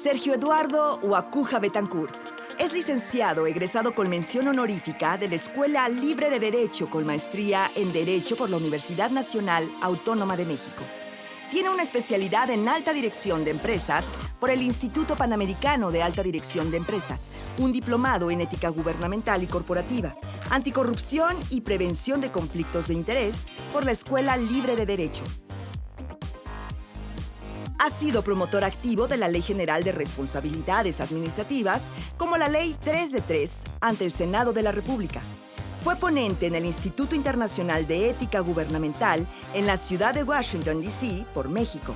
Sergio Eduardo Huacuja Betancourt. Es licenciado egresado con mención honorífica de la Escuela Libre de Derecho con maestría en Derecho por la Universidad Nacional Autónoma de México. Tiene una especialidad en Alta Dirección de Empresas por el Instituto Panamericano de Alta Dirección de Empresas, un diplomado en Ética Gubernamental y Corporativa, Anticorrupción y Prevención de Conflictos de Interés por la Escuela Libre de Derecho. Ha sido promotor activo de la Ley General de Responsabilidades Administrativas, como la Ley 3 de 3, ante el Senado de la República. Fue ponente en el Instituto Internacional de Ética Gubernamental en la ciudad de Washington, D.C., por México.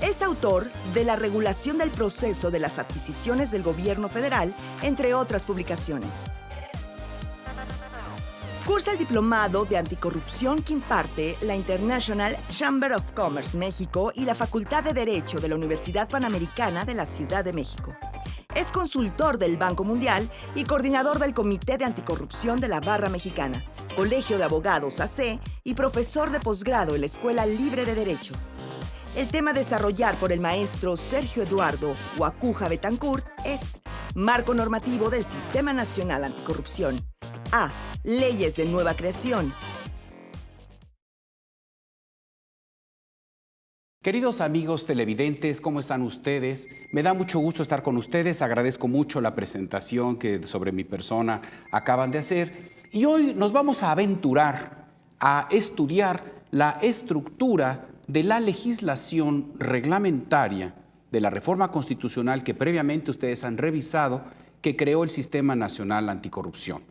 Es autor de La regulación del proceso de las adquisiciones del gobierno federal, entre otras publicaciones. Cursa el diplomado de anticorrupción que imparte la International Chamber of Commerce México y la Facultad de Derecho de la Universidad Panamericana de la Ciudad de México. Es consultor del Banco Mundial y coordinador del Comité de Anticorrupción de la Barra Mexicana, Colegio de Abogados AC y profesor de posgrado en la Escuela Libre de Derecho. El tema a desarrollar por el maestro Sergio Eduardo Huacuja Betancourt es Marco normativo del Sistema Nacional Anticorrupción. A. Leyes de nueva creación. Queridos amigos televidentes, ¿cómo están ustedes? Me da mucho gusto estar con ustedes, agradezco mucho la presentación que sobre mi persona acaban de hacer. Y hoy nos vamos a aventurar a estudiar la estructura de la legislación reglamentaria de la reforma constitucional que previamente ustedes han revisado, que creó el Sistema Nacional Anticorrupción.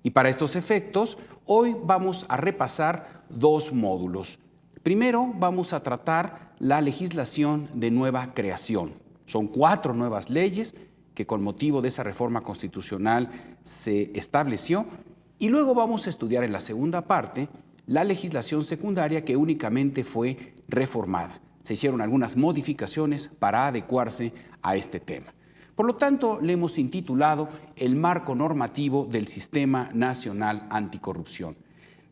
Y para estos efectos, hoy vamos a repasar dos módulos. Primero, vamos a tratar la legislación de nueva creación. Son 4 nuevas leyes que con motivo de esa reforma constitucional se estableció. Y luego vamos a estudiar en la segunda parte la legislación secundaria que únicamente fue reformada. Se hicieron algunas modificaciones para adecuarse a este tema. Por lo tanto, le hemos intitulado el marco normativo del Sistema Nacional Anticorrupción.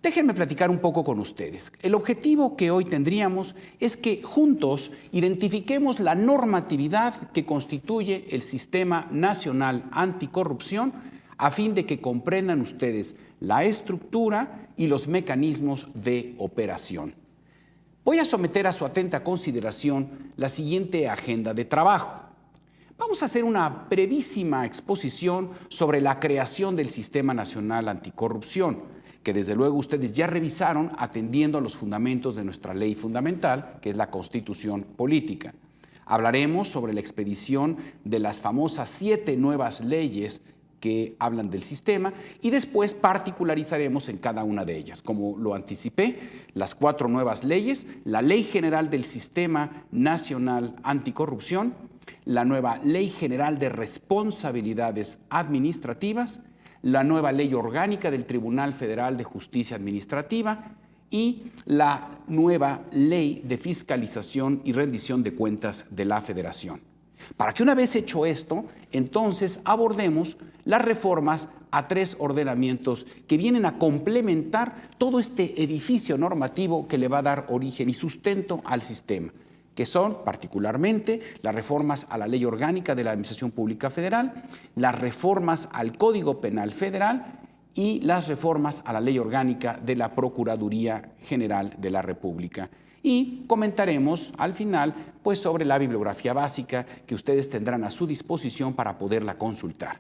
Déjenme platicar un poco con ustedes. El objetivo que hoy tendríamos es que juntos identifiquemos la normatividad que constituye el Sistema Nacional Anticorrupción a fin de que comprendan ustedes la estructura y los mecanismos de operación. Voy a someter a su atenta consideración la siguiente agenda de trabajo. Vamos a hacer una brevísima exposición sobre la creación del Sistema Nacional Anticorrupción, que desde luego ustedes ya revisaron atendiendo a los fundamentos de nuestra ley fundamental, que es la Constitución Política. Hablaremos sobre la expedición de las famosas 7 nuevas leyes que hablan del sistema y después particularizaremos en cada una de ellas. Como lo anticipé, las 4 nuevas leyes, la Ley General del Sistema Nacional Anticorrupción, la nueva Ley General de Responsabilidades Administrativas, la nueva Ley Orgánica del Tribunal Federal de Justicia Administrativa y la nueva Ley de Fiscalización y Rendición de Cuentas de la Federación. Para que una vez hecho esto, entonces abordemos las reformas a 3 ordenamientos que vienen a complementar todo este edificio normativo que le va a dar origen y sustento al sistema, que son particularmente las reformas a la Ley Orgánica de la Administración Pública Federal, las reformas al Código Penal Federal y las reformas a la Ley Orgánica de la Procuraduría General de la República. Y comentaremos al final pues, sobre la bibliografía básica que ustedes tendrán a su disposición para poderla consultar.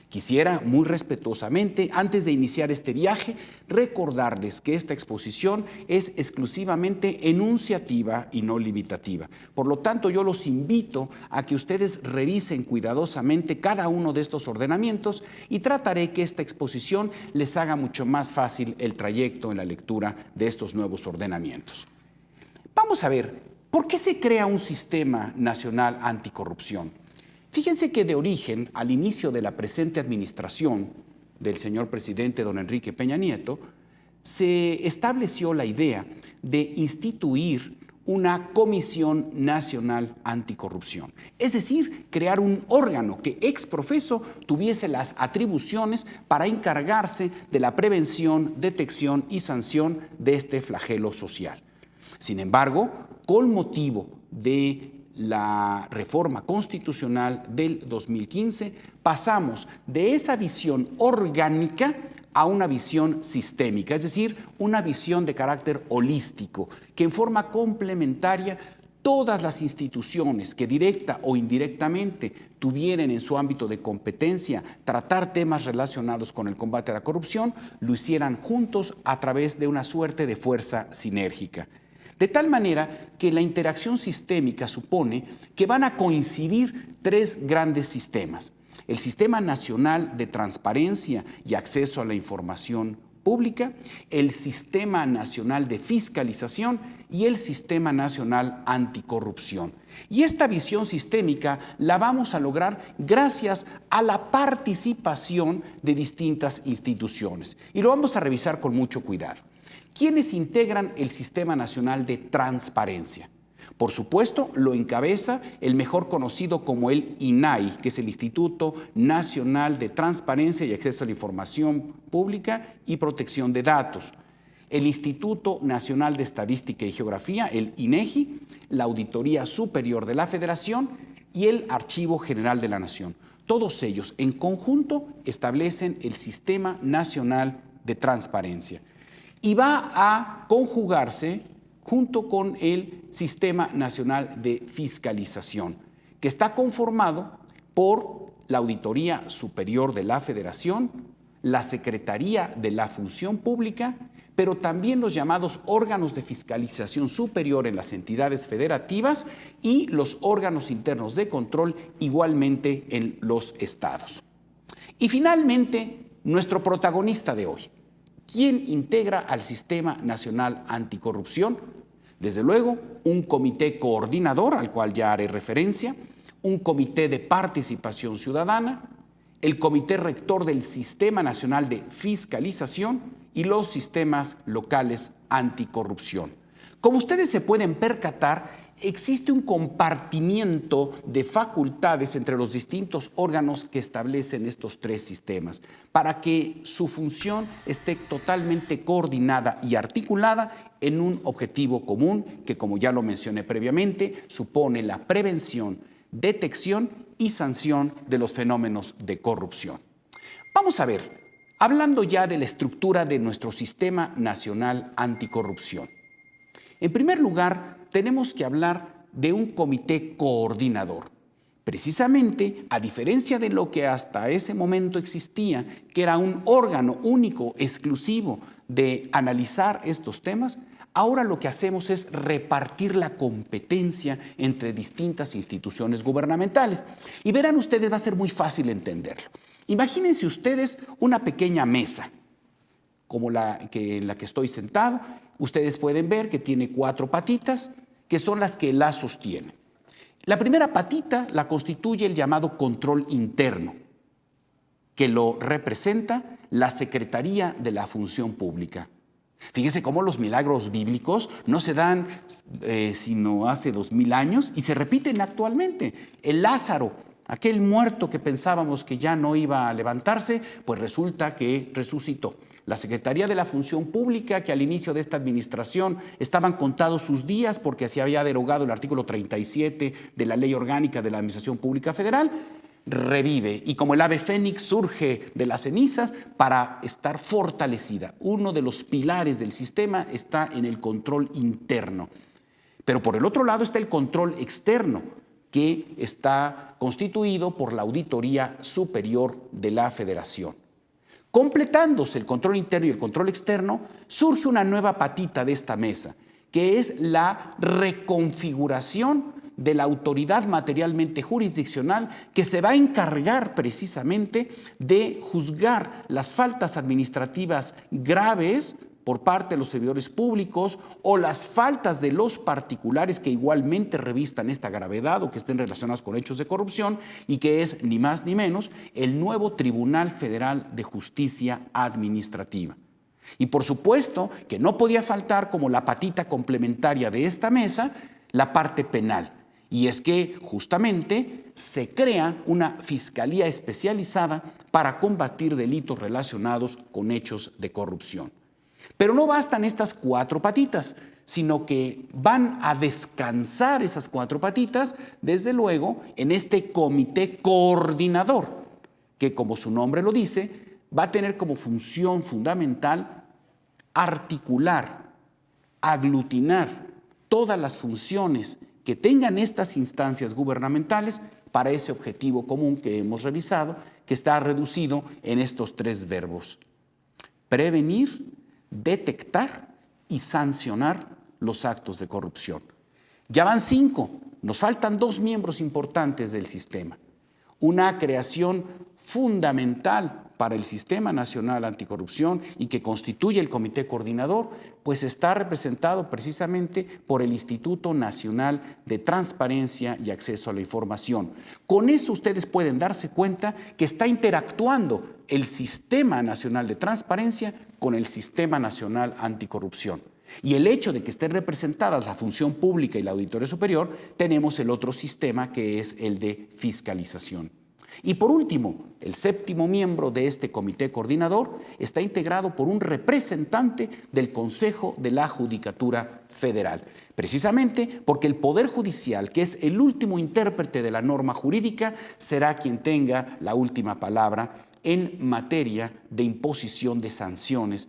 Quisiera muy respetuosamente, antes de iniciar este viaje, recordarles que esta exposición es exclusivamente enunciativa y no limitativa. Por lo tanto, yo los invito a que ustedes revisen cuidadosamente cada uno de estos ordenamientos y trataré que esta exposición les haga mucho más fácil el trayecto en la lectura de estos nuevos ordenamientos. Vamos a ver, ¿por qué se crea un Sistema Nacional Anticorrupción? Fíjense que de origen, al inicio de la presente administración del señor presidente don Enrique Peña Nieto, se estableció la idea de instituir una Comisión Nacional Anticorrupción. Es decir, crear un órgano que ex profeso tuviese las atribuciones para encargarse de la prevención, detección y sanción de este flagelo social. Sin embargo, con motivo de la reforma constitucional del 2015, pasamos de esa visión orgánica a una visión sistémica, es decir, una visión de carácter holístico, que en forma complementaria todas las instituciones que directa o indirectamente tuvieran en su ámbito de competencia tratar temas relacionados con el combate a la corrupción, lo hicieran juntos a través de una suerte de fuerza sinérgica. De tal manera que la interacción sistémica supone que van a coincidir tres grandes sistemas: el Sistema Nacional de Transparencia y Acceso a la Información Pública, el Sistema Nacional de Fiscalización y el Sistema Nacional Anticorrupción. Y esta visión sistémica la vamos a lograr gracias a la participación de distintas instituciones. Y lo vamos a revisar con mucho cuidado. ¿Quiénes integran el Sistema Nacional de Transparencia? Por supuesto, lo encabeza el mejor conocido como el INAI, que es el Instituto Nacional de Transparencia y Acceso a la Información Pública y Protección de Datos, el Instituto Nacional de Estadística y Geografía, el INEGI, la Auditoría Superior de la Federación y el Archivo General de la Nación. Todos ellos en conjunto establecen el Sistema Nacional de Transparencia y va a conjugarse junto con el Sistema Nacional de Fiscalización, que está conformado por la Auditoría Superior de la Federación, la Secretaría de la Función Pública, pero también los llamados órganos de fiscalización superior en las entidades federativas y los órganos internos de control igualmente en los estados. Y finalmente, nuestro protagonista de hoy. ¿Quién integra al Sistema Nacional Anticorrupción? Desde luego, un comité coordinador, al cual ya haré referencia, un comité de participación ciudadana, el comité rector del Sistema Nacional de Fiscalización y los sistemas locales anticorrupción. Como ustedes se pueden percatar, existe un compartimiento de facultades entre los distintos órganos que establecen estos tres sistemas para que su función esté totalmente coordinada y articulada en un objetivo común que, como ya lo mencioné previamente, supone la prevención, detección y sanción de los fenómenos de corrupción. Vamos a ver, hablando ya de la estructura de nuestro Sistema Nacional Anticorrupción. En primer lugar, tenemos que hablar de un comité coordinador. Precisamente, a diferencia de lo que hasta ese momento existía, que era un órgano único, exclusivo de analizar estos temas, ahora lo que hacemos es repartir la competencia entre distintas instituciones gubernamentales. Y verán ustedes, va a ser muy fácil entenderlo. Imagínense ustedes una pequeña mesa, como en la que estoy sentado. Ustedes pueden ver que tiene 4 patitas, que son las que la sostienen. La primera patita la constituye el llamado control interno, que lo representa la Secretaría de la Función Pública. Fíjense cómo los milagros bíblicos no se dan sino hace 2000 años y se repiten actualmente. El Lázaro, aquel muerto que pensábamos que ya no iba a levantarse, pues resulta que resucitó. La Secretaría de la Función Pública, que al inicio de esta administración estaban contados sus días porque se había derogado el artículo 37 de la Ley Orgánica de la Administración Pública Federal, revive y como el ave fénix surge de las cenizas para estar fortalecida. Uno de los pilares del sistema está en el control interno. Pero por el otro lado está el control externo, que está constituido por la Auditoría Superior de la Federación. Completándose el control interno y el control externo, surge una nueva patita de esta mesa, que es la reconfiguración de la autoridad materialmente jurisdiccional que se va a encargar precisamente de juzgar las faltas administrativas graves por parte de los servidores públicos o las faltas de los particulares que igualmente revistan esta gravedad o que estén relacionados con hechos de corrupción, y que es ni más ni menos el nuevo Tribunal Federal de Justicia Administrativa. Y por supuesto que no podía faltar como la patita complementaria de esta mesa la parte penal. Y es que justamente se crea una fiscalía especializada para combatir delitos relacionados con hechos de corrupción. Pero no bastan estas 4 patitas, sino que van a descansar esas 4 patitas, desde luego, en este comité coordinador, que como su nombre lo dice, va a tener como función fundamental articular, aglutinar todas las funciones que tengan estas instancias gubernamentales para ese objetivo común que hemos revisado, que está reducido en estos 3 verbos: prevenir, detectar y sancionar los actos de corrupción. Ya van 5, nos faltan 2 miembros importantes del sistema. Una creación fundamental para el Sistema Nacional Anticorrupción y que constituye el Comité Coordinador, pues está representado precisamente por el Instituto Nacional de Transparencia y Acceso a la Información. Con eso ustedes pueden darse cuenta que está interactuando el Sistema Nacional de Transparencia con el Sistema Nacional Anticorrupción. Y el hecho de que estén representadas la función pública y la auditoría superior, tenemos el otro sistema que es el de fiscalización. Y por último, el 7º miembro de este comité coordinador está integrado por un representante del Consejo de la Judicatura Federal, precisamente porque el Poder Judicial, que es el último intérprete de la norma jurídica, será quien tenga la última palabra en materia de imposición de sanciones,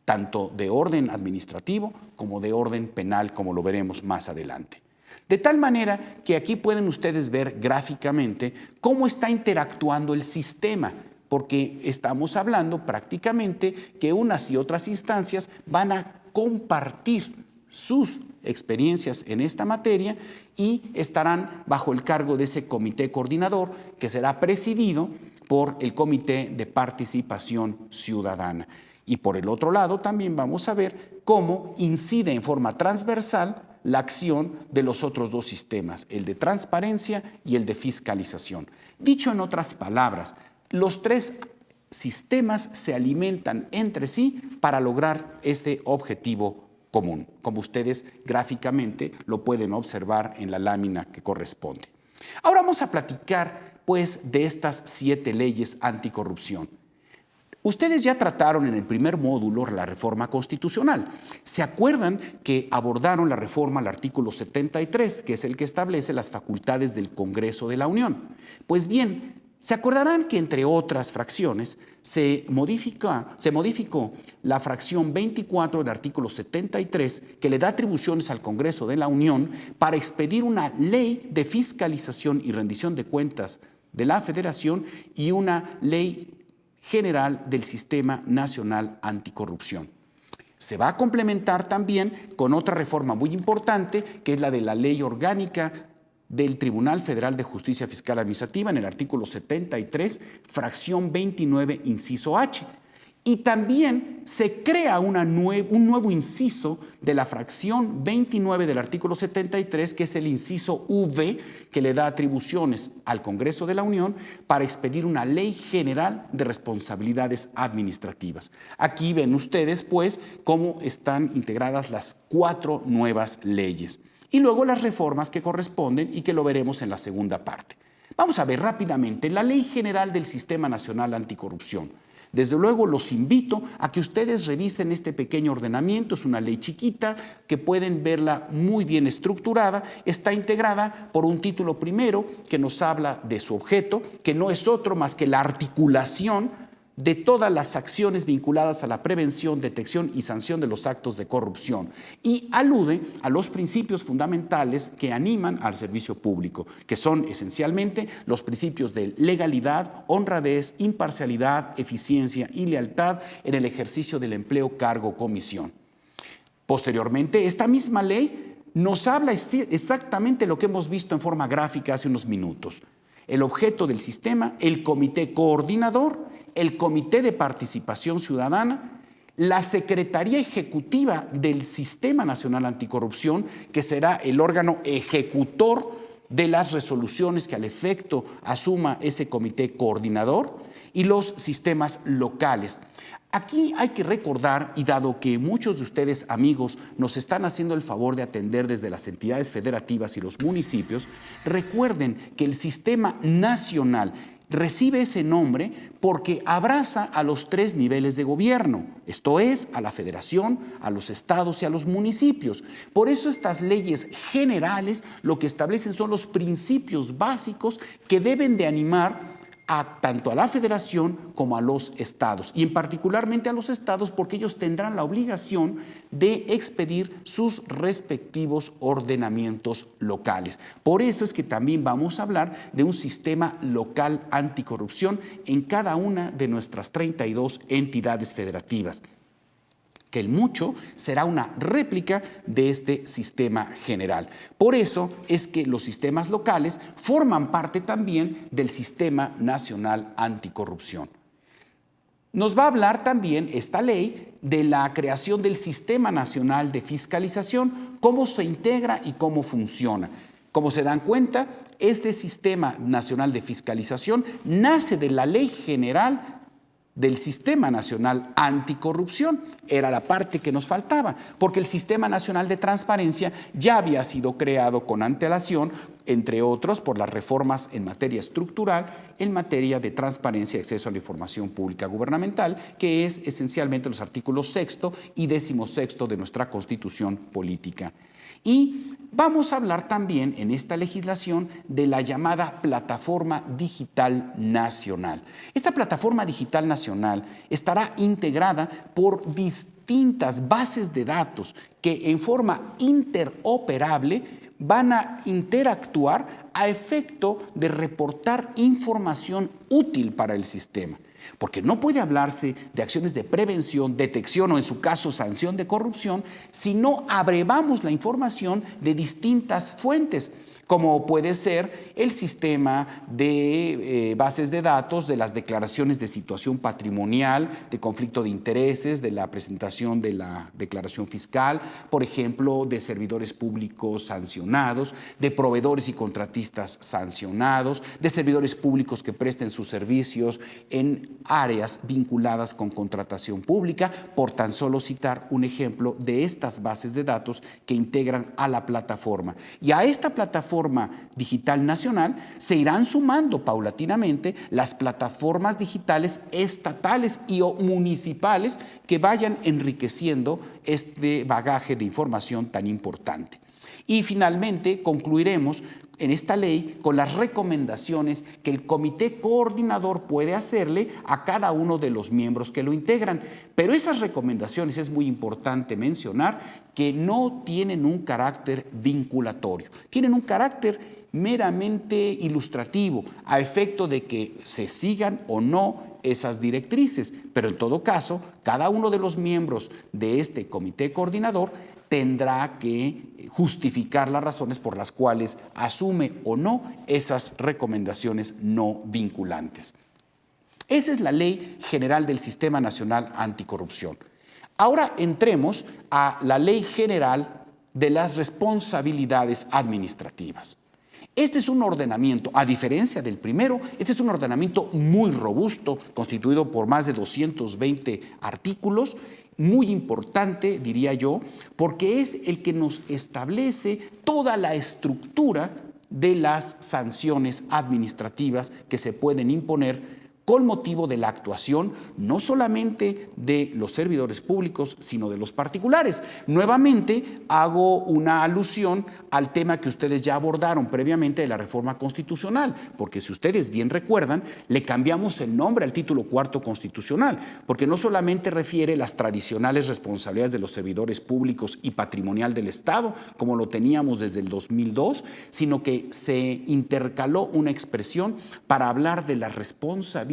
tanto de orden administrativo como de orden penal, como lo veremos más adelante. De tal manera que aquí pueden ustedes ver gráficamente cómo está interactuando el sistema, porque estamos hablando prácticamente que unas y otras instancias van a compartir sus experiencias en esta materia y estarán bajo el cargo de ese comité coordinador que será presidido por el Comité de Participación Ciudadana. Y por el otro lado también vamos a ver cómo incide en forma transversal la acción de los otros 2 sistemas, el de transparencia y el de fiscalización. Dicho en otras palabras, los 3 sistemas se alimentan entre sí para lograr este objetivo común, como ustedes gráficamente lo pueden observar en la lámina que corresponde. Ahora vamos a platicar, pues, de estas 7 leyes anticorrupción. Ustedes ya trataron en el primer módulo la reforma constitucional. ¿Se acuerdan que abordaron la reforma al artículo 73, que es el que establece las facultades del Congreso de la Unión? Pues bien, se acordarán que entre otras fracciones se modificó la fracción 24 del artículo 73, que le da atribuciones al Congreso de la Unión para expedir una ley de fiscalización y rendición de cuentas de la Federación y una ley general del Sistema Nacional Anticorrupción. Se va a complementar también con otra reforma muy importante, que es la de la Ley Orgánica del Tribunal Federal de Justicia Fiscal Administrativa en el artículo 73, fracción 29, inciso H. Y también se crea un nuevo inciso de la fracción 29 del artículo 73, que es el inciso V, que le da atribuciones al Congreso de la Unión para expedir una ley general de responsabilidades administrativas. Aquí ven ustedes, pues, cómo están integradas las 4 nuevas leyes. Y luego las reformas que corresponden y que lo veremos en la segunda parte. Vamos a ver rápidamente la Ley General del Sistema Nacional Anticorrupción. Desde luego los invito a que ustedes revisen este pequeño ordenamiento. Es una ley chiquita que pueden verla muy bien estructurada. Está integrada por un título primero que nos habla de su objeto, que no es otro más que la articulación de todas las acciones vinculadas a la prevención, detección y sanción de los actos de corrupción, y alude a los principios fundamentales que animan al servicio público, que son esencialmente los principios de legalidad, honradez, imparcialidad, eficiencia y lealtad en el ejercicio del empleo, cargo o comisión. Posteriormente, esta misma ley nos habla exactamente lo que hemos visto en forma gráfica hace unos minutos. El objeto del sistema, el comité coordinador, el Comité de Participación Ciudadana, la Secretaría Ejecutiva del Sistema Nacional Anticorrupción, que será el órgano ejecutor de las resoluciones que al efecto asuma ese comité coordinador, y los sistemas locales. Aquí hay que recordar, y dado que muchos de ustedes, amigos, nos están haciendo el favor de atender desde las entidades federativas y los municipios, recuerden que el sistema nacional recibe ese nombre porque abraza a los 3 niveles de gobierno, esto es, a la federación, a los estados y a los municipios. Por eso estas leyes generales lo que establecen son los principios básicos que deben de animar tanto a la federación como a los estados, y en particularmente a los estados porque ellos tendrán la obligación de expedir sus respectivos ordenamientos locales. Por eso es que también vamos a hablar de un sistema local anticorrupción en cada una de nuestras 32 entidades federativas, que el mucho será una réplica de este sistema general. Por eso es que los sistemas locales forman parte también del Sistema Nacional Anticorrupción. Nos va a hablar también esta ley de la creación del Sistema Nacional de Fiscalización, cómo se integra y cómo funciona. Como se dan cuenta, este Sistema Nacional de Fiscalización nace de la Ley General del Sistema Nacional Anticorrupción. Era la parte que nos faltaba, porque el Sistema Nacional de Transparencia ya había sido creado con antelación, entre otros por las reformas en materia estructural, en materia de transparencia y acceso a la información pública gubernamental, que es esencialmente los artículos 6º y 16º de nuestra Constitución Política. Y vamos a hablar también en esta legislación de la llamada Plataforma Digital Nacional. Esta Plataforma Digital Nacional estará integrada por distintas bases de datos que en forma interoperable van a interactuar a efecto de reportar información útil para el sistema. Porque no puede hablarse de acciones de prevención, detección o, en su caso, sanción de corrupción si no abrevamos la información de distintas fuentes, como puede ser el sistema de bases de datos de las declaraciones de situación patrimonial, de conflicto de intereses, de la presentación de la declaración fiscal, por ejemplo, de servidores públicos sancionados, de proveedores y contratistas sancionados, de servidores públicos que presten sus servicios en áreas vinculadas con contratación pública, por tan solo citar un ejemplo de estas bases de datos que integran a la plataforma. Y a esta plataforma digital nacional se irán sumando paulatinamente las plataformas digitales estatales y o municipales que vayan enriqueciendo este bagaje de información tan importante. Y finalmente concluiremos en esta ley con las recomendaciones que el comité coordinador puede hacerle a cada uno de los miembros que lo integran. Pero esas recomendaciones es muy importante mencionar que no tienen un carácter vinculatorio, tienen un carácter meramente ilustrativo, a efecto de que se sigan o no esas directrices, pero en todo caso, cada uno de los miembros de este comité coordinador tendrá que justificar las razones por las cuales asume o no esas recomendaciones no vinculantes. Esa es la Ley General del Sistema Nacional Anticorrupción. Ahora entremos a la Ley General de las Responsabilidades Administrativas. Este es un ordenamiento, a diferencia del primero, este es un ordenamiento muy robusto, constituido por más de 220 artículos, muy importante, diría yo, porque es el que nos establece toda la estructura de las sanciones administrativas que se pueden imponer con motivo de la actuación no solamente de los servidores públicos, sino de los particulares. Nuevamente hago una alusión al tema que ustedes ya abordaron previamente de la reforma constitucional, porque si ustedes bien recuerdan, le cambiamos el nombre al título cuarto constitucional, porque no solamente refiere las tradicionales responsabilidades de los servidores públicos y patrimonial del Estado, como lo teníamos desde el 2002, sino que se intercaló una expresión para hablar de las responsabilidades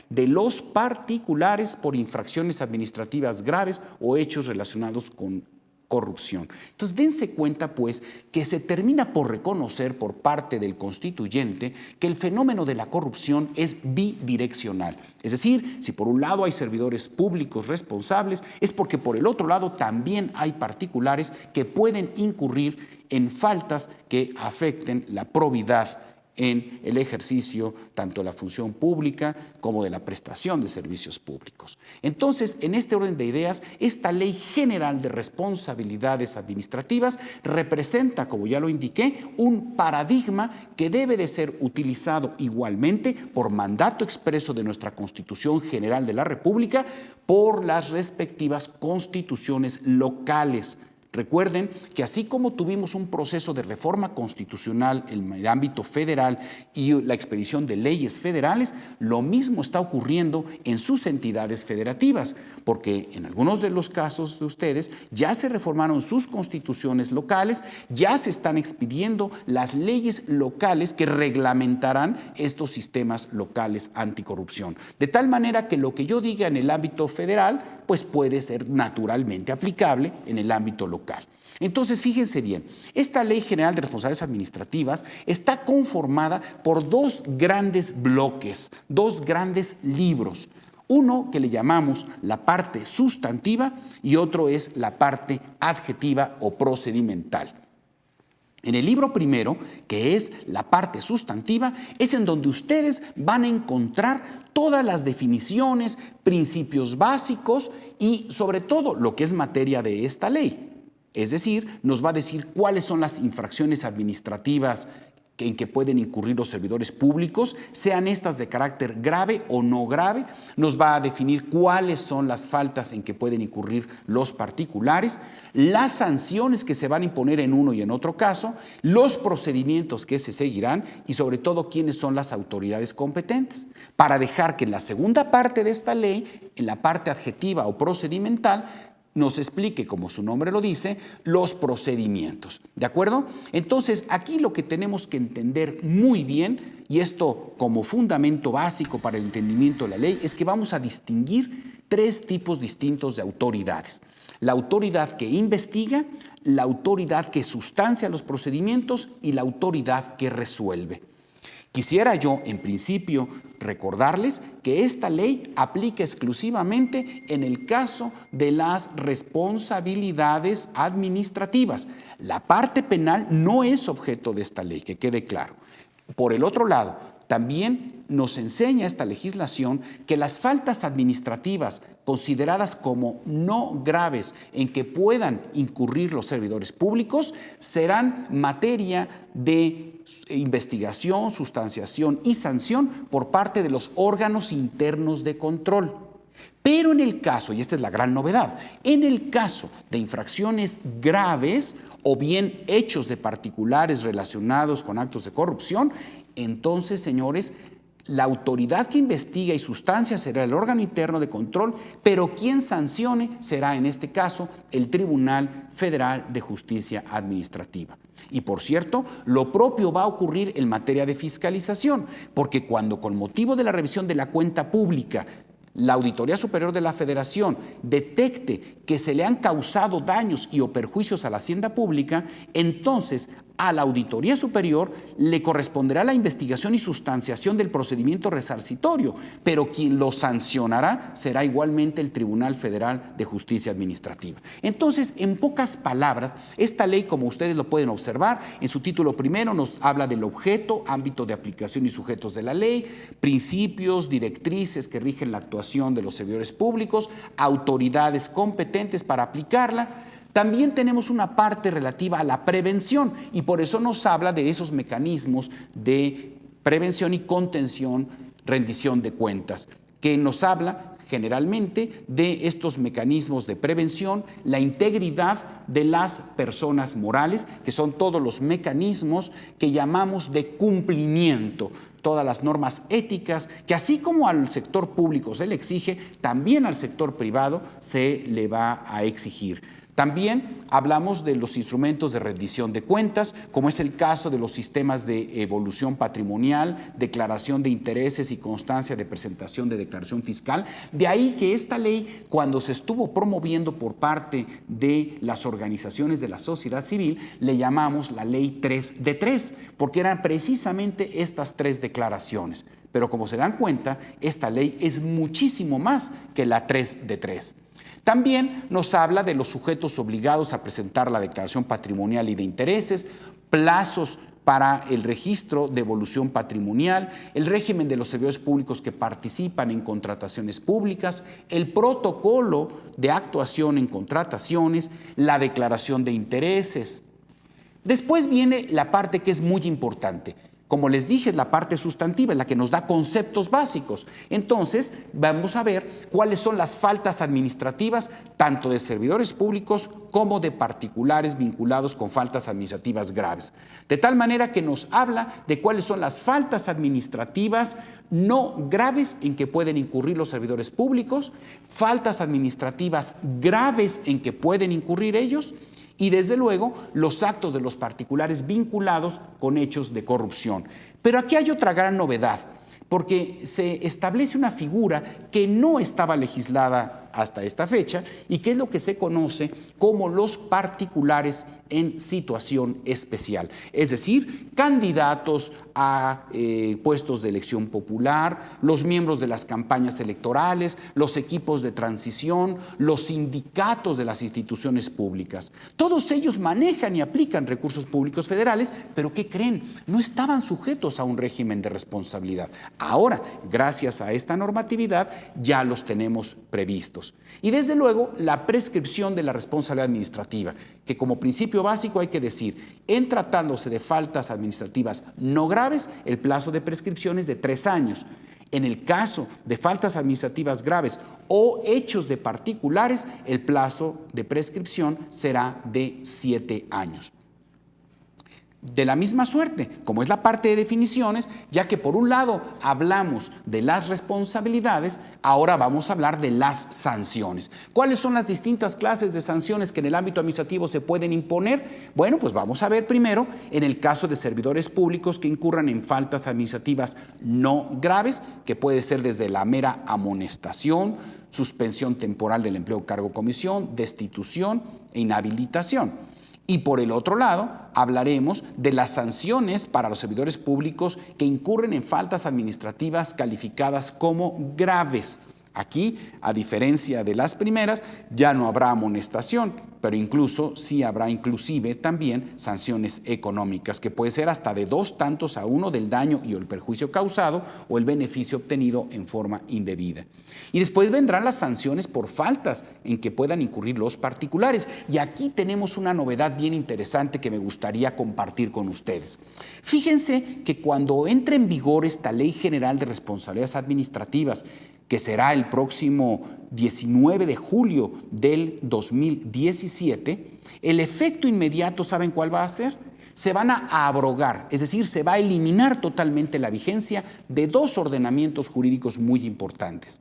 de los particulares por infracciones administrativas graves o hechos relacionados con corrupción. Entonces, dense cuenta, pues, que se termina por reconocer por parte del constituyente que el fenómeno de la corrupción es bidireccional. Es decir, si por un lado hay servidores públicos responsables, es porque por el otro lado también hay particulares que pueden incurrir en faltas que afecten la probidad en el ejercicio tanto de la función pública como de la prestación de servicios públicos. Entonces, en este orden de ideas, esta Ley General de Responsabilidades Administrativas representa, como ya lo indiqué, un paradigma que debe de ser utilizado igualmente por mandato expreso de nuestra Constitución General de la República por las respectivas constituciones locales. Recuerden que así como tuvimos un proceso de reforma constitucional en el ámbito federal y la expedición de leyes federales, lo mismo está ocurriendo en sus entidades federativas, porque en algunos de los casos de ustedes ya se reformaron sus constituciones locales, ya se están expidiendo las leyes locales que reglamentarán estos sistemas locales anticorrupción. De tal manera que lo que yo diga en el ámbito federal, pues puede ser naturalmente aplicable en el ámbito local. Entonces, fíjense bien, esta Ley General de Responsabilidades Administrativas está conformada por dos grandes bloques, dos grandes libros. Uno que le llamamos la parte sustantiva y otro es la parte adjetiva o procedimental. En el libro primero, que es la parte sustantiva, es en donde ustedes van a encontrar todas las definiciones, principios básicos y sobre todo lo que es materia de esta ley. Es decir, nos va a decir cuáles son las infracciones administrativas en que pueden incurrir los servidores públicos, sean estas de carácter grave o no grave, nos va a definir cuáles son las faltas en que pueden incurrir los particulares, las sanciones que se van a imponer en uno y en otro caso, los procedimientos que se seguirán y sobre todo quiénes son las autoridades competentes, para dejar que en la segunda parte de esta ley, en la parte adjetiva o procedimental, nos explique, como su nombre lo dice, los procedimientos. ¿De acuerdo? Entonces, aquí lo que tenemos que entender muy bien, y esto como fundamento básico para el entendimiento de la ley, es que vamos a distinguir tres tipos distintos de autoridades. La autoridad que investiga, la autoridad que sustancia los procedimientos y la autoridad que resuelve. Quisiera yo, en principio, recordarles que esta ley aplica exclusivamente en el caso de las responsabilidades administrativas. La parte penal no es objeto de esta ley, que quede claro. Por el otro lado, también nos enseña esta legislación que las faltas administrativas consideradas como no graves en que puedan incurrir los servidores públicos serán materia de investigación, sustanciación y sanción por parte de los órganos internos de control. Pero en el caso, y esta es la gran novedad, en el caso de infracciones graves o bien hechos de particulares relacionados con actos de corrupción, entonces, señores, la autoridad que investiga y sustancia será el órgano interno de control, pero quien sancione será en este caso el Tribunal Federal de Justicia Administrativa. Y por cierto, lo propio va a ocurrir en materia de fiscalización, porque cuando con motivo de la revisión de la cuenta pública la Auditoría Superior de la Federación detecte que se le han causado daños y o perjuicios a la hacienda pública, entonces a la Auditoría Superior le corresponderá la investigación y sustanciación del procedimiento resarcitorio, pero quien lo sancionará será igualmente el Tribunal Federal de Justicia Administrativa. Entonces, en pocas palabras, esta ley, como ustedes lo pueden observar, en su título primero nos habla del objeto, ámbito de aplicación y sujetos de la ley, principios, directrices que rigen la actuación de los servidores públicos, autoridades competentes para aplicarla. También tenemos una parte relativa a la prevención y por eso nos habla de esos mecanismos de prevención y contención, rendición de cuentas, que nos habla generalmente de estos mecanismos de prevención, la integridad de las personas morales, que son todos los mecanismos que llamamos de cumplimiento, todas las normas éticas, que así como al sector público se le exige, también al sector privado se le va a exigir. También hablamos de los instrumentos de rendición de cuentas, como es el caso de los sistemas de evolución patrimonial, declaración de intereses y constancia de presentación de declaración fiscal. De ahí que esta ley, cuando se estuvo promoviendo por parte de las organizaciones de la sociedad civil, le llamamos la ley 3 de 3, porque eran precisamente estas tres declaraciones. Pero como se dan cuenta, esta ley es muchísimo más que la 3 de 3. También nos habla de los sujetos obligados a presentar la declaración patrimonial y de intereses, plazos para el registro de evolución patrimonial, el régimen de los servidores públicos que participan en contrataciones públicas, el protocolo de actuación en contrataciones, la declaración de intereses. Después viene la parte que es muy importante. Como les dije, es la parte sustantiva, es la que nos da conceptos básicos. Entonces, vamos a ver cuáles son las faltas administrativas, tanto de servidores públicos como de particulares vinculados con faltas administrativas graves. De tal manera que nos habla de cuáles son las faltas administrativas no graves en que pueden incurrir los servidores públicos, faltas administrativas graves en que pueden incurrir ellos, y desde luego los actos de los particulares vinculados con hechos de corrupción. Pero aquí hay otra gran novedad, porque se establece una figura que no estaba legislada hasta esta fecha y que es lo que se conoce como los particulares en situación especial, es decir, candidatos a puestos de elección popular, los miembros de las campañas electorales, los equipos de transición, los sindicatos de las instituciones públicas. Todos ellos manejan y aplican recursos públicos federales, pero ¿qué creen? No estaban sujetos a un régimen de responsabilidad. Ahora, gracias a esta normatividad, ya los tenemos previstos. Y desde luego, la prescripción de la responsabilidad administrativa, que como principio básico hay que decir, en tratándose de faltas administrativas no graves, el plazo de prescripción es de 3 años. En el caso de faltas administrativas graves o hechos de particulares, el plazo de prescripción será de 7 años. De la misma suerte, como es la parte de definiciones, ya que por un lado hablamos de las responsabilidades, ahora vamos a hablar de las sanciones. ¿Cuáles son las distintas clases de sanciones que en el ámbito administrativo se pueden imponer? Bueno, pues vamos a ver primero en el caso de servidores públicos que incurran en faltas administrativas no graves, que puede ser desde la mera amonestación, suspensión temporal del empleo, cargo o comisión, destitución e inhabilitación. Y por el otro lado, hablaremos de las sanciones para los servidores públicos que incurren en faltas administrativas calificadas como graves. Aquí, a diferencia de las primeras, ya no habrá amonestación, pero incluso sí habrá inclusive también sanciones económicas, que puede ser hasta de 2 tantos a 1 del daño y o el perjuicio causado o el beneficio obtenido en forma indebida. Y después vendrán las sanciones por faltas en que puedan incurrir los particulares. Y aquí tenemos una novedad bien interesante que me gustaría compartir con ustedes. Fíjense que cuando entre en vigor esta Ley General de Responsabilidades Administrativas, que será el próximo 19 de julio del 2017, el efecto inmediato, ¿saben cuál va a ser? Se van a abrogar, es decir, se va a eliminar totalmente la vigencia de 2 ordenamientos jurídicos muy importantes.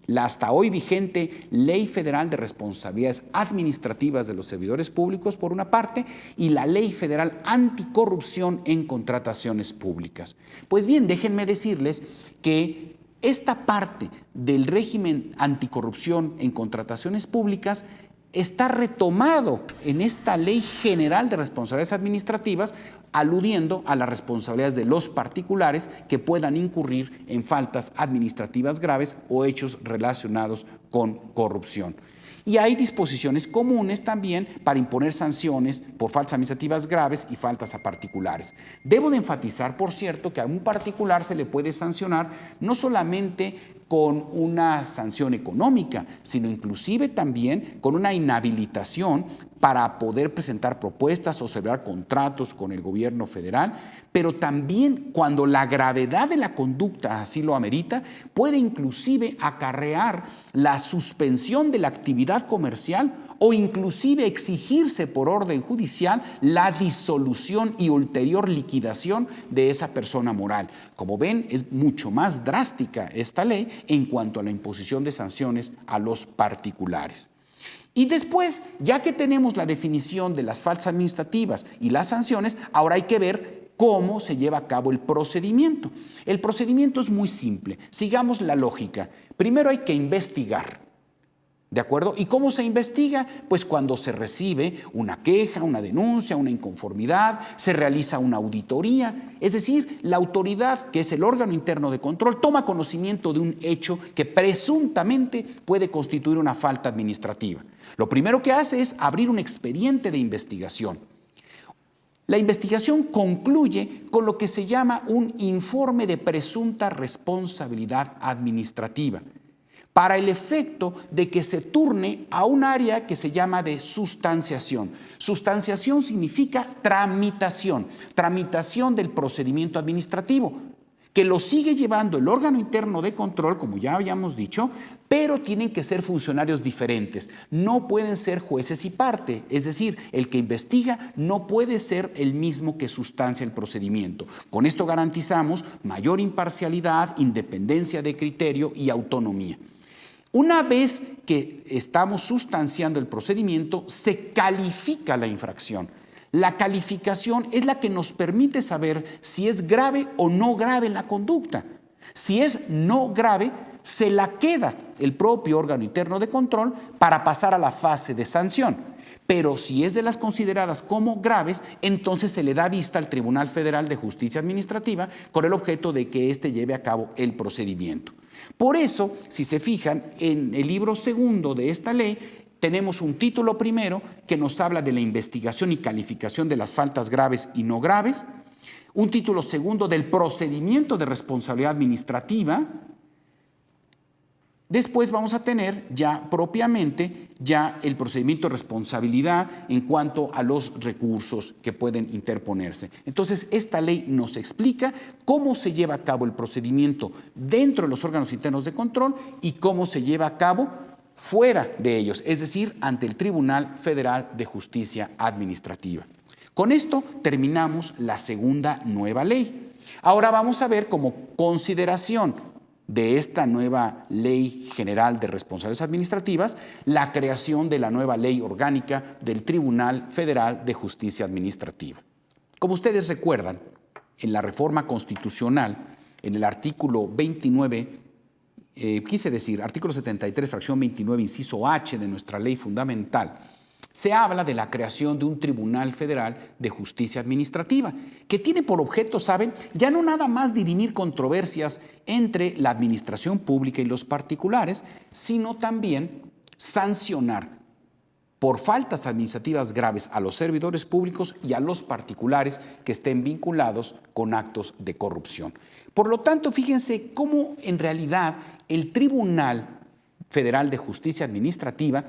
La hasta hoy vigente Ley Federal de Responsabilidades Administrativas de los Servidores Públicos, por una parte, y la Ley Federal Anticorrupción en Contrataciones Públicas. Pues bien, déjenme decirles que esta parte del régimen anticorrupción en contrataciones públicas está retomado en esta Ley General de Responsabilidades Administrativas, aludiendo a las responsabilidades de los particulares que puedan incurrir en faltas administrativas graves o hechos relacionados con corrupción. Y hay disposiciones comunes también para imponer sanciones por faltas administrativas graves y faltas a particulares. Debo de enfatizar, por cierto, que a un particular se le puede sancionar no solamente con una sanción económica, sino inclusive también con una inhabilitación para poder presentar propuestas o celebrar contratos con el gobierno federal, pero también cuando la gravedad de la conducta así lo amerita, puede inclusive acarrear la suspensión de la actividad comercial o inclusive exigirse por orden judicial la disolución y ulterior liquidación de esa persona moral. Como ven, es mucho más drástica esta ley en cuanto a la imposición de sanciones a los particulares. Y después, ya que tenemos la definición de las faltas administrativas y las sanciones, ahora hay que ver cómo se lleva a cabo el procedimiento. El procedimiento es muy simple. Sigamos la lógica. Primero hay que investigar. ¿De acuerdo? ¿Y cómo se investiga? Pues cuando se recibe una queja, una denuncia, una inconformidad, se realiza una auditoría. Es decir, la autoridad, que es el órgano interno de control, toma conocimiento de un hecho que presuntamente puede constituir una falta administrativa. Lo primero que hace es abrir un expediente de investigación. La investigación concluye con lo que se llama un informe de presunta responsabilidad administrativa, para el efecto de que se turne a un área que se llama de sustanciación. Sustanciación significa tramitación, tramitación del procedimiento administrativo, que lo sigue llevando el órgano interno de control, como ya habíamos dicho, pero tienen que ser funcionarios diferentes. No pueden ser jueces y parte, es decir, el que investiga no puede ser el mismo que sustancia el procedimiento. Con esto garantizamos mayor imparcialidad, independencia de criterio y autonomía. Una vez que estamos sustanciando el procedimiento, se califica la infracción. La calificación es la que nos permite saber si es grave o no grave la conducta. Si es no grave, se la queda el propio órgano interno de control para pasar a la fase de sanción. Pero si es de las consideradas como graves, entonces se le da vista al Tribunal Federal de Justicia Administrativa con el objeto de que éste lleve a cabo el procedimiento. Por eso, si se fijan, en el libro segundo de esta ley, tenemos un título primero que nos habla de la investigación y calificación de las faltas graves y no graves, un título segundo del procedimiento de responsabilidad administrativa. Después vamos a tener ya propiamente el procedimiento de responsabilidad en cuanto a los recursos que pueden interponerse. Entonces, esta ley nos explica cómo se lleva a cabo el procedimiento dentro de los órganos internos de control y cómo se lleva a cabo fuera de ellos, es decir, ante el Tribunal Federal de Justicia Administrativa. Con esto terminamos la segunda nueva ley. Ahora vamos a ver como consideración de esta nueva Ley General de Responsabilidades Administrativas la creación de la nueva Ley Orgánica del Tribunal Federal de Justicia Administrativa. Como ustedes recuerdan, en la reforma constitucional, en el artículo 29, artículo 73, fracción 29, inciso H de nuestra ley fundamental, se habla de la creación de un Tribunal Federal de Justicia Administrativa, que tiene por objeto, ¿saben?, ya no nada más dirimir controversias entre la administración pública y los particulares, sino también sancionar por faltas administrativas graves a los servidores públicos y a los particulares que estén vinculados con actos de corrupción. Por lo tanto, fíjense cómo en realidad el Tribunal Federal de Justicia Administrativa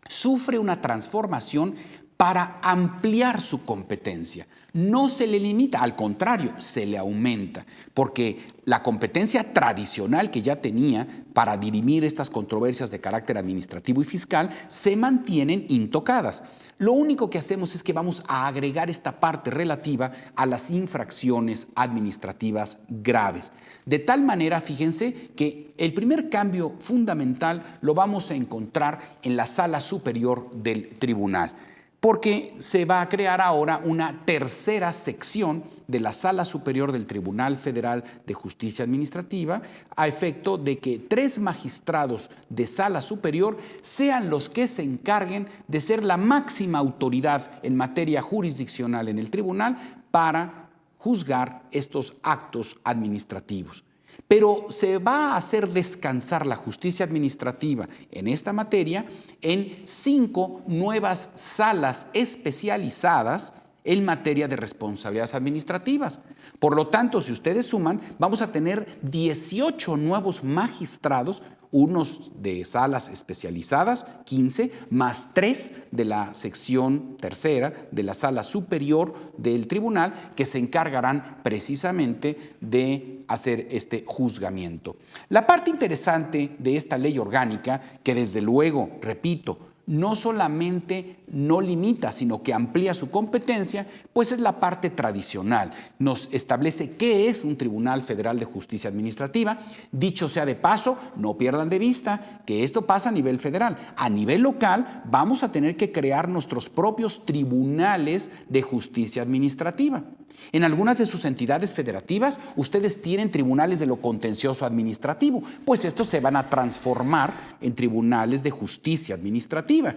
sufre una transformación para ampliar su competencia. No se le limita, al contrario, se le aumenta, porque la competencia tradicional que ya tenía para dirimir estas controversias de carácter administrativo y fiscal se mantienen intocadas. Lo único que hacemos es que vamos a agregar esta parte relativa a las infracciones administrativas graves. De tal manera, fíjense, que el primer cambio fundamental lo vamos a encontrar en la Sala Superior del Tribunal, porque se va a crear ahora una tercera sección de la Sala Superior del Tribunal Federal de Justicia Administrativa, a efecto de que 3 magistrados de Sala Superior sean los que se encarguen de ser la máxima autoridad en materia jurisdiccional en el tribunal para juzgar estos actos administrativos. Pero se va a hacer descansar la justicia administrativa en esta materia en 5 nuevas salas especializadas en materia de responsabilidades administrativas. Por lo tanto, si ustedes suman, vamos a tener 18 nuevos magistrados, unos de salas especializadas, 15, más 3 de la sección tercera de la sala superior del tribunal, que se encargarán precisamente de hacer este juzgamiento. La parte interesante de esta ley orgánica, que desde luego, repito, no solamente no limita, sino que amplía su competencia, pues es la parte tradicional. Nos establece qué es un Tribunal Federal de Justicia Administrativa. Dicho sea de paso, no pierdan de vista que esto pasa a nivel federal. A nivel local vamos a tener que crear nuestros propios tribunales de justicia administrativa. En algunas de sus entidades federativas, ustedes tienen tribunales de lo contencioso administrativo, pues estos se van a transformar en tribunales de justicia administrativa.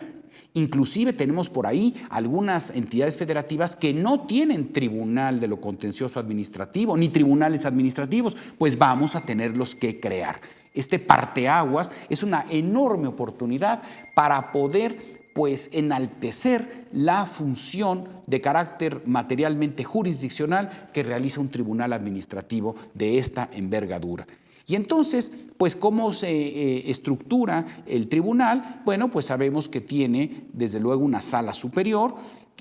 Inclusive tenemos por ahí algunas entidades federativas que no tienen tribunal de lo contencioso administrativo ni tribunales administrativos, pues vamos a tenerlos que crear. Este parteaguas es una enorme oportunidad para poder pues enaltecer la función de carácter materialmente jurisdiccional que realiza un tribunal administrativo de esta envergadura. Y entonces, pues, ¿cómo se estructura el tribunal? Bueno, pues sabemos que tiene, desde luego, una sala superior.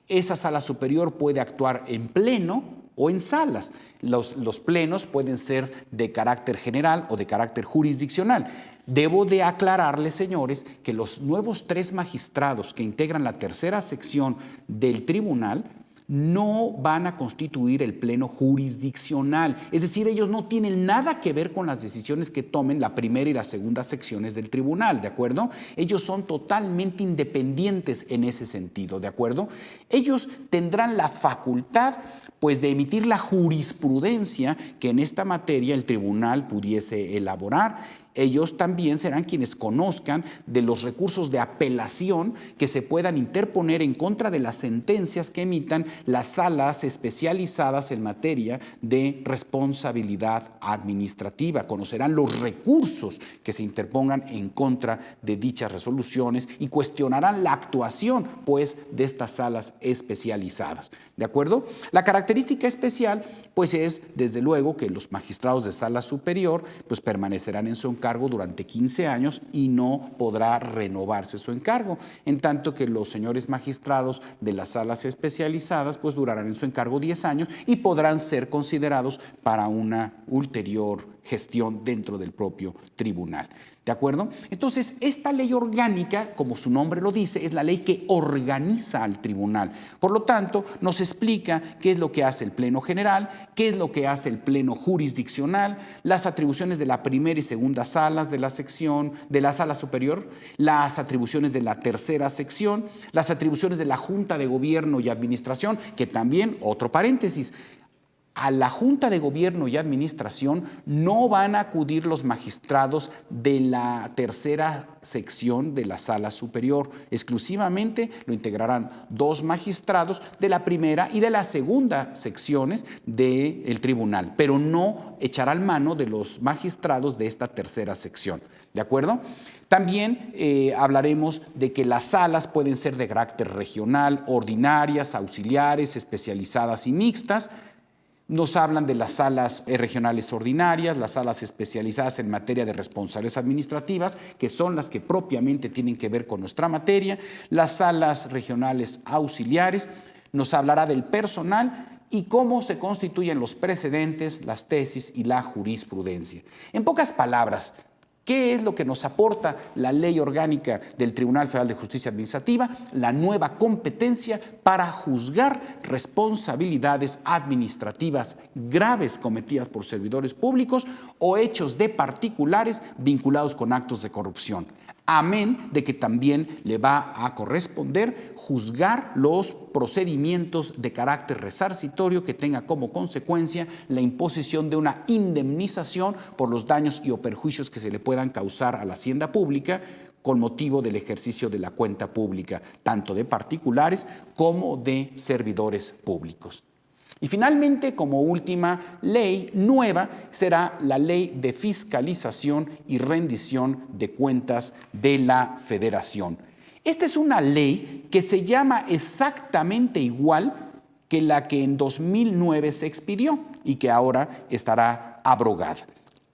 Esa sala superior puede actuar en pleno o en salas. Los plenos pueden ser de carácter general o de carácter jurisdiccional. Debo de aclararles, señores, que los nuevos 3 magistrados que integran la tercera sección del tribunal no van a constituir el pleno jurisdiccional. Es decir, ellos no tienen nada que ver con las decisiones que tomen la primera y la segunda secciones del tribunal, ¿de acuerdo? Ellos son totalmente independientes en ese sentido, ¿de acuerdo? Ellos tendrán la facultad, pues, de emitir la jurisprudencia que en esta materia el tribunal pudiese elaborar. Ellos también serán quienes conozcan de los recursos de apelación que se puedan interponer en contra de las sentencias que emitan las salas especializadas en materia de responsabilidad administrativa. Conocerán los recursos que se interpongan en contra de dichas resoluciones y cuestionarán la actuación, pues, de estas salas especializadas. ¿De acuerdo? La característica especial, pues, es, desde luego, que los magistrados de sala superior, pues, permanecerán en su encargo durante 15 años y no podrá renovarse su encargo, en tanto que los señores magistrados de las salas especializadas pues durarán en su encargo 10 años y podrán ser considerados para una ulterior gestión dentro del propio tribunal. ¿De acuerdo? Entonces, esta ley orgánica, como su nombre lo dice, es la ley que organiza al tribunal. Por lo tanto, nos explica qué es lo que hace el Pleno General, qué es lo que hace el Pleno Jurisdiccional, las atribuciones de la primera y segunda salas de la sección, de la sala superior, las atribuciones de la tercera sección, las atribuciones de la Junta de Gobierno y Administración, que también, otro paréntesis, a la Junta de Gobierno y Administración no van a acudir los magistrados de la tercera sección de la sala superior. Exclusivamente lo integrarán 2 magistrados de la primera y de la segunda secciones del tribunal, pero no echarán mano de los magistrados de esta tercera sección. ¿De acuerdo? También hablaremos de que las salas pueden ser de carácter regional, ordinarias, auxiliares, especializadas y mixtas. Nos hablan de las salas regionales ordinarias, las salas especializadas en materia de responsabilidades administrativas, que son las que propiamente tienen que ver con nuestra materia, las salas regionales auxiliares. Nos hablará del personal y cómo se constituyen los precedentes, las tesis y la jurisprudencia. En pocas palabras, ¿qué es lo que nos aporta la ley orgánica del Tribunal Federal de Justicia Administrativa? La nueva competencia para juzgar responsabilidades administrativas graves cometidas por servidores públicos o hechos de particulares vinculados con actos de corrupción. Amén de que también le va a corresponder juzgar los procedimientos de carácter resarcitorio que tenga como consecuencia la imposición de una indemnización por los daños y o perjuicios que se le puedan causar a la hacienda pública con motivo del ejercicio de la cuenta pública, tanto de particulares como de servidores públicos. Y finalmente, como última ley nueva, será la Ley de Fiscalización y Rendición de Cuentas de la Federación. Esta es una ley que se llama exactamente igual que la que en 2009 se expidió y que ahora estará abrogada.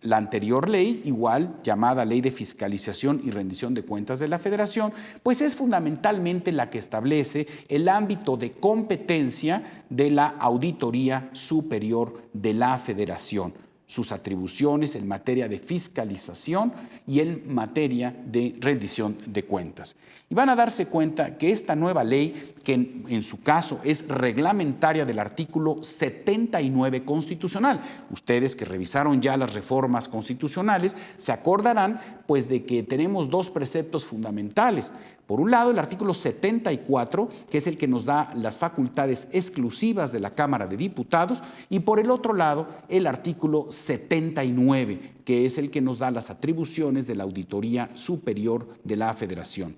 La anterior ley, igual llamada Ley de Fiscalización y Rendición de Cuentas de la Federación, pues es fundamentalmente la que establece el ámbito de competencia de la Auditoría Superior de la Federación, sus atribuciones en materia de fiscalización y en materia de rendición de cuentas. Y van a darse cuenta que esta nueva ley, que en su caso es reglamentaria del artículo 79 constitucional, ustedes que revisaron ya las reformas constitucionales se acordarán pues de que tenemos 2 preceptos fundamentales. Por un lado, el artículo 74, que es el que nos da las facultades exclusivas de la Cámara de Diputados, y por el otro lado, el artículo 79, que es el que nos da las atribuciones de la Auditoría Superior de la Federación.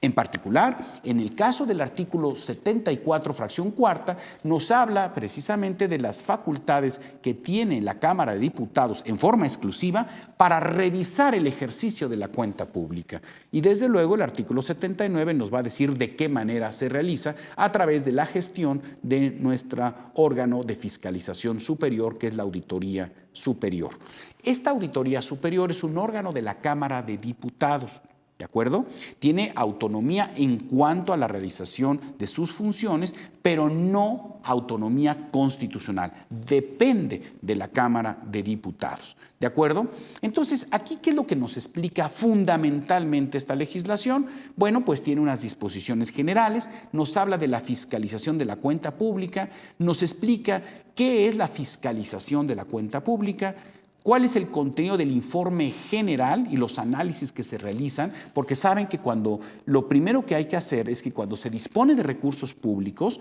En particular, en el caso del artículo 74, fracción cuarta, nos habla precisamente de las facultades que tiene la Cámara de Diputados en forma exclusiva para revisar el ejercicio de la cuenta pública. Y desde luego el artículo 79 nos va a decir de qué manera se realiza a través de la gestión de nuestro órgano de fiscalización superior, que es la Auditoría Superior. Esta Auditoría Superior es un órgano de la Cámara de Diputados. ¿De acuerdo? Tiene autonomía en cuanto a la realización de sus funciones, pero no autonomía constitucional. Depende de la Cámara de Diputados. ¿De acuerdo? Entonces, aquí, ¿qué es lo que nos explica fundamentalmente esta legislación? Bueno, pues tiene unas disposiciones generales, nos habla de la fiscalización de la cuenta pública, nos explica qué es la fiscalización de la cuenta pública, cuál es el contenido del informe general y los análisis que se realizan, porque saben que lo primero que hay que hacer es que cuando se dispone de recursos públicos,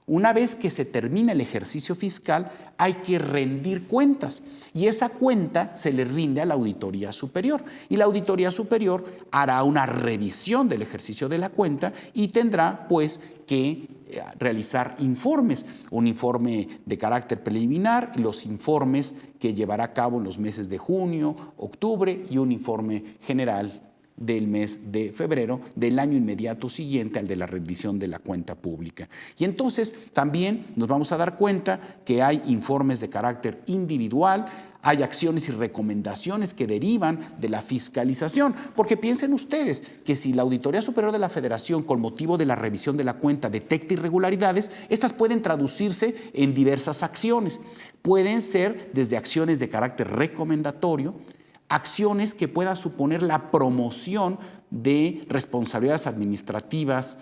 una vez que se termina el ejercicio fiscal, hay que rendir cuentas y esa cuenta se le rinde a la Auditoría Superior y la Auditoría Superior hará una revisión del ejercicio de la cuenta y tendrá pues que realizar informes, un informe de carácter preliminar, los informes que llevará a cabo en los meses de junio, octubre y un informe general del mes de febrero del año inmediato siguiente al de la rendición de la cuenta pública. Y entonces también nos vamos a dar cuenta que hay informes de carácter individual, hay acciones y recomendaciones que derivan de la fiscalización, porque piensen ustedes que si la Auditoría Superior de la Federación, con motivo de la revisión de la cuenta, detecta irregularidades, estas pueden traducirse en diversas acciones. Pueden ser desde acciones de carácter recomendatorio, acciones que puedan suponer la promoción de responsabilidades administrativas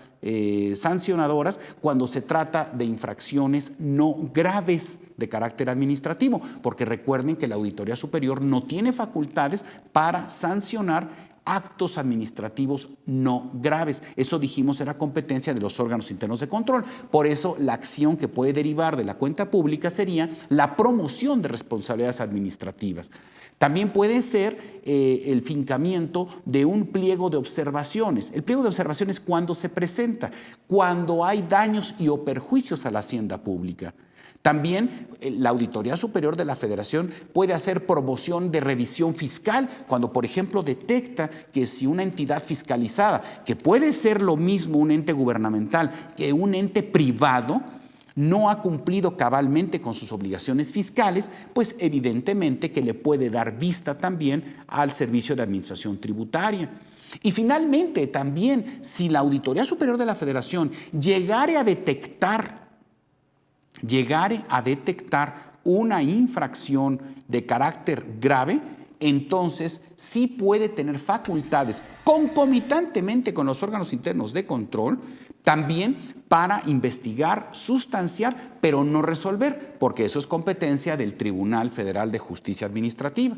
sancionadoras cuando se trata de infracciones no graves de carácter administrativo, porque recuerden que la Auditoría Superior no tiene facultades para sancionar actos administrativos no graves. Eso dijimos era competencia de los órganos internos de control. Por eso la acción que puede derivar de la cuenta pública sería la promoción de responsabilidades administrativas. También puede ser el fincamiento de un pliego de observaciones. El pliego de observaciones, ¿cuándo se presenta? Cuando hay daños y o perjuicios a la hacienda pública. También la Auditoría Superior de la Federación puede hacer promoción de revisión fiscal cuando, por ejemplo, detecta que si una entidad fiscalizada, que puede ser lo mismo un ente gubernamental que un ente privado, no ha cumplido cabalmente con sus obligaciones fiscales, pues evidentemente que le puede dar vista también al Servicio de Administración Tributaria. Y finalmente también, si la Auditoría Superior de la Federación llegare a detectar una infracción de carácter grave, entonces sí puede tener facultades concomitantemente con los órganos internos de control también para investigar, sustanciar, pero no resolver, porque eso es competencia del Tribunal Federal de Justicia Administrativa.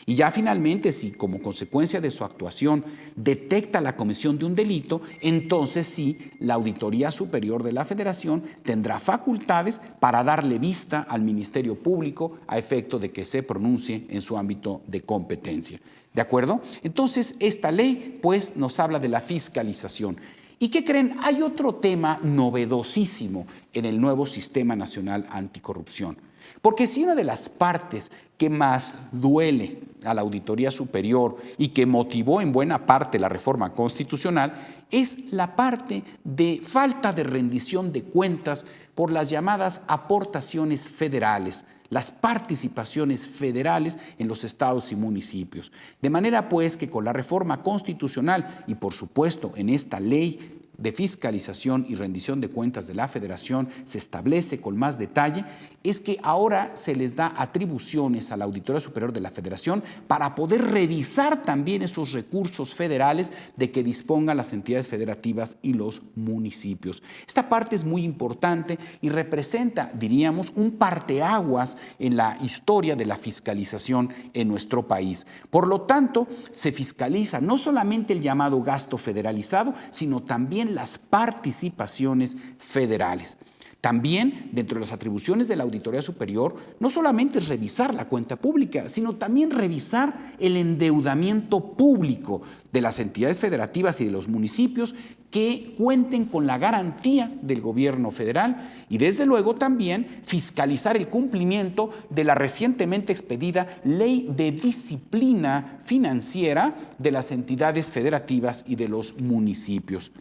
Y ya finalmente, si como consecuencia de su actuación detecta la comisión de un delito, entonces sí, la Auditoría Superior de la Federación tendrá facultades para darle vista al Ministerio Público a efecto de que se pronuncie en su ámbito de competencia. ¿De acuerdo? Entonces, esta ley, pues, nos habla de la fiscalización. ¿Y qué creen? Hay otro tema novedosísimo en el nuevo Sistema Nacional Anticorrupción. Porque si una de las partes que más duele a la Auditoría Superior y que motivó en buena parte la reforma constitucional es la parte de falta de rendición de cuentas por las llamadas aportaciones federales, las participaciones federales en los estados y municipios. De manera pues que con la reforma constitucional y por supuesto en esta ley de fiscalización y rendición de cuentas de la Federación se establece con más detalle, es que ahora se les da atribuciones a la Auditoría Superior de la Federación para poder revisar también esos recursos federales de que dispongan las entidades federativas y los municipios. Esta parte es muy importante y representa, diríamos, un parteaguas en la historia de la fiscalización en nuestro país. Por lo tanto, se fiscaliza no solamente el llamado gasto federalizado, sino también las participaciones federales. También, dentro de las atribuciones de la Auditoría Superior, no solamente es revisar la cuenta pública, sino también revisar el endeudamiento público de las entidades federativas y de los municipios que cuenten con la garantía del gobierno federal y, desde luego, también fiscalizar el cumplimiento de la recientemente expedida Ley de Disciplina Financiera de las entidades federativas y de los municipios.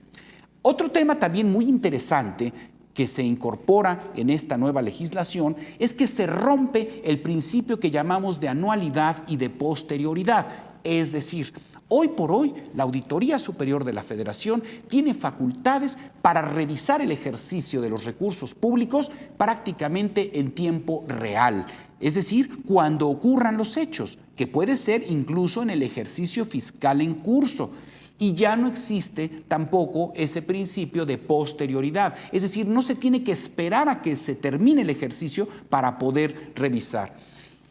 Otro tema también muy interesante que se incorpora en esta nueva legislación es que se rompe el principio que llamamos de anualidad y de posterioridad. Es decir, hoy por hoy la Auditoría Superior de la Federación tiene facultades para revisar el ejercicio de los recursos públicos prácticamente en tiempo real. Es decir, cuando ocurran los hechos, que puede ser incluso en el ejercicio fiscal en curso. Y ya no existe tampoco ese principio de posterioridad. Es decir, no se tiene que esperar a que se termine el ejercicio para poder revisar.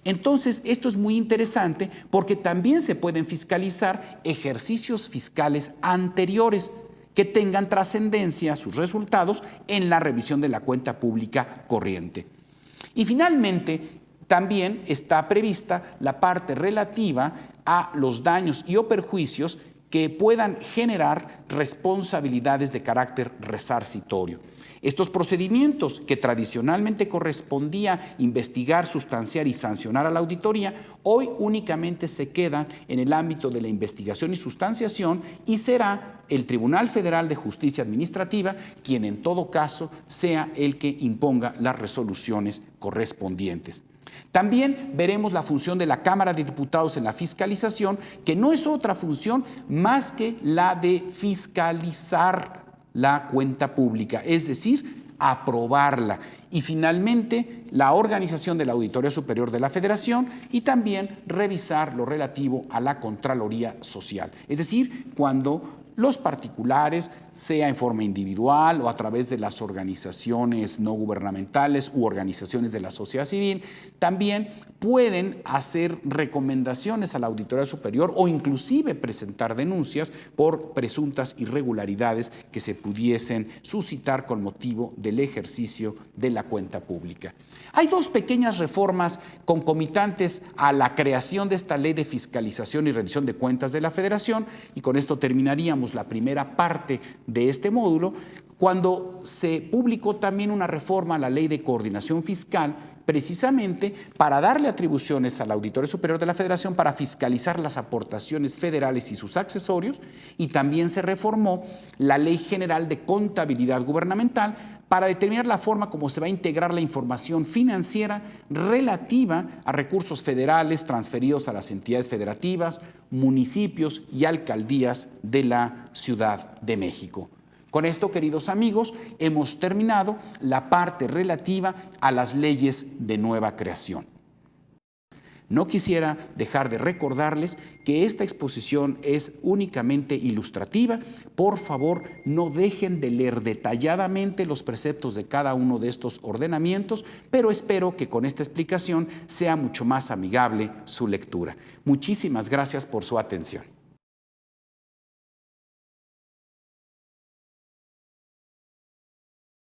Entonces, esto es muy interesante porque también se pueden fiscalizar ejercicios fiscales anteriores que tengan trascendencia sus resultados en la revisión de la cuenta pública corriente. Y finalmente, también está prevista la parte relativa a los daños y o perjuicios que puedan generar responsabilidades de carácter resarcitorio. Estos procedimientos que tradicionalmente correspondía investigar, sustanciar y sancionar a la auditoría, hoy únicamente se quedan en el ámbito de la investigación y sustanciación y será el Tribunal Federal de Justicia Administrativa quien en todo caso sea el que imponga las resoluciones correspondientes. También veremos la función de la Cámara de Diputados en la fiscalización, que no es otra función más que la de fiscalizar la cuenta pública, es decir, aprobarla. Y finalmente, la organización de la Auditoría Superior de la Federación y también revisar lo relativo a la Contraloría Social. Es decir, cuando los particulares, sea en forma individual o a través de las organizaciones no gubernamentales u organizaciones de la sociedad civil, también pueden hacer recomendaciones a la Auditoría Superior o inclusive presentar denuncias por presuntas irregularidades que se pudiesen suscitar con motivo del ejercicio de la cuenta pública. Hay dos pequeñas reformas concomitantes a la creación de esta ley de fiscalización y rendición de cuentas de la Federación, y con esto terminaríamos la primera parte de este módulo, cuando se publicó también una reforma a la Ley de Coordinación Fiscal, precisamente para darle atribuciones a la Auditoría Superior de la Federación para fiscalizar las aportaciones federales y sus accesorios, y también se reformó la Ley General de Contabilidad Gubernamental para determinar la forma como se va a integrar la información financiera relativa a recursos federales transferidos a las entidades federativas, municipios y alcaldías de la Ciudad de México. Con esto, queridos amigos, hemos terminado la parte relativa a las leyes de nueva creación. No quisiera dejar de recordarles que esta exposición es únicamente ilustrativa. Por favor, no dejen de leer detalladamente los preceptos de cada uno de estos ordenamientos, pero espero que con esta explicación sea mucho más amigable su lectura. Muchísimas gracias por su atención.